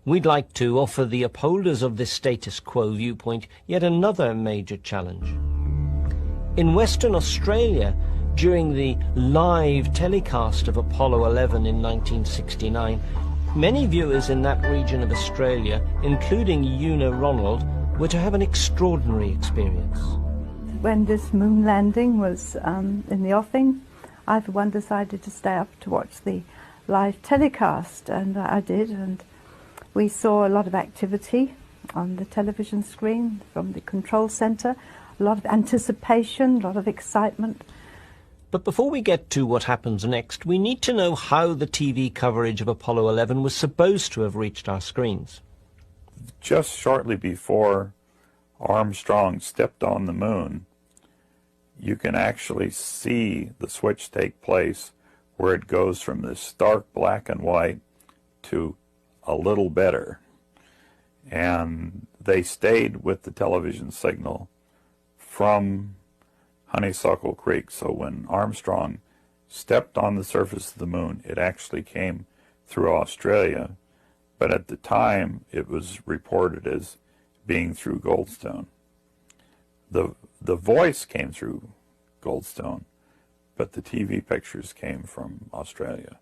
We'd like to offer the upholders of this status quo viewpoint yet another major challenge. In Western Australia, during the live telecast of Apollo 11 in 1969, many viewers in that region of Australia, including Una Ronald, were to have an extraordinary experience. When this moon landing was in the offing, I for one decided to stay up to watch the live telecast, and I did, and we saw a lot of activity on the television screen from the control centre, a lot of anticipation, a lot of excitement. But before we get to what happens next, we need to know how the TV coverage of Apollo 11 was supposed to have reached our screens. Just shortly before Armstrong stepped on the moon, you can actually see the switch take place where it goes from this stark black and white to a little better. And they stayed with the television signal from Honeysuckle Creek. So when Armstrong stepped on the surface of the moon, it actually came through Australia, but at the time it was reported as being through Goldstone. The voice came through Goldstone, but the TV pictures came from Australia.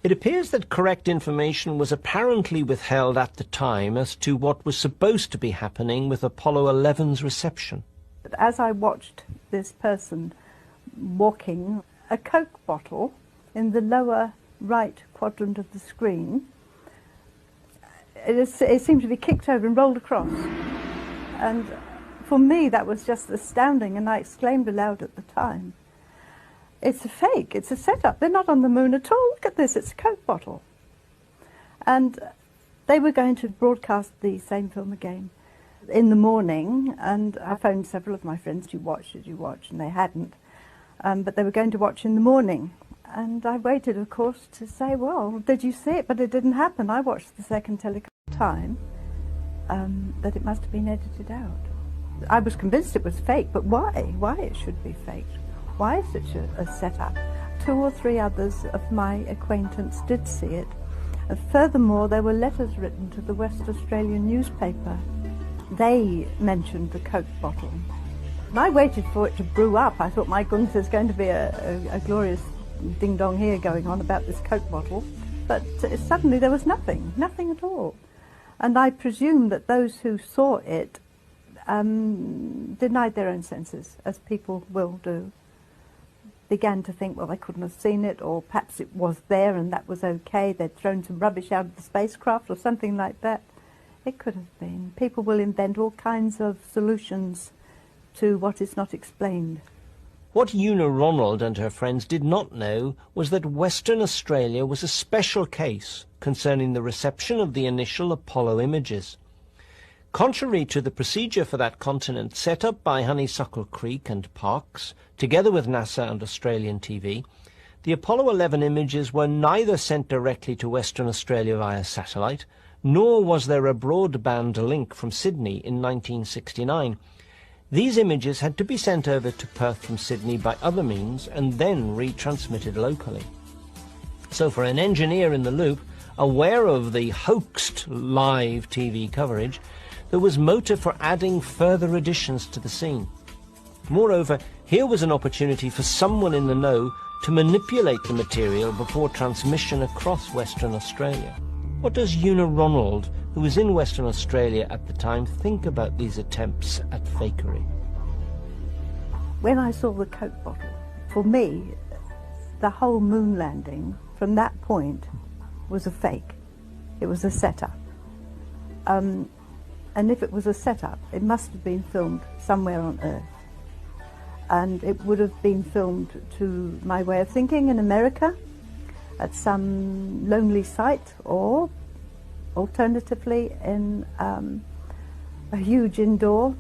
It appears that correct information was apparently withheld at the time as to what was supposed to be happening with Apollo 11's reception. But as I watched this person walking, a Coke bottle in the lower right quadrant of the screen, it seemed to be kicked over and rolled across. And for me that was just astounding, and I exclaimed aloud at the time, "It's a fake, it's a setup, they're not on the moon at all, look at this, it's a Coke bottle." And they were going to broadcast the same film again in the morning, and I phoned several of my friends, "Did you watch?" And they hadn't. But they were going to watch in the morning. And I waited, of course, to say, "Well, did you see it?" But it didn't happen. I watched the second telecast time, that it must have been edited out. I was convinced it was fake, but why? Why it should be faked? Why such a setup? 2 or 3 others of my acquaintance did see it. And furthermore, there were letters written to the West Australian newspaper. They mentioned the Coke bottle. And I waited for it to brew up. I thought, my goodness, there's going to be a glorious ding-dong here going on about this Coke bottle. But suddenly there was nothing at all. And I presume that those who saw it denied their own senses, as people will do. Began to think, well, they couldn't have seen it, or perhaps it was there and that was okay. They'd thrown some rubbish out of the spacecraft or something like that. It could have been. People will invent all kinds of solutions to what is not explained. What Una Ronald and her friends did not know was that Western Australia was a special case concerning the reception of the initial Apollo images. Contrary to the procedure for that continent set up by Honeysuckle Creek and Parkes, together with NASA and Australian TV, the Apollo 11 images were neither sent directly to Western Australia via satellite, nor was there a broadband link from Sydney in 1969. These images had to be sent over to Perth from Sydney by other means and then retransmitted locally. So for an engineer in the loop, aware of the hoaxed live TV coverage, there was motive for adding further additions to the scene. Moreover, here was an opportunity for someone in the know to manipulate the material before transmission across Western Australia. What does Una Ronald, who was in Western Australia at the time, think about these attempts at fakery? When I saw the Coke bottle, for me, the whole moon landing from that point was a fake. It was a setup. And if it was a setup, it must have been filmed somewhere on Earth. And it would have been filmed, to my way of thinking, in America, at some lonely site, or alternatively in a huge indoor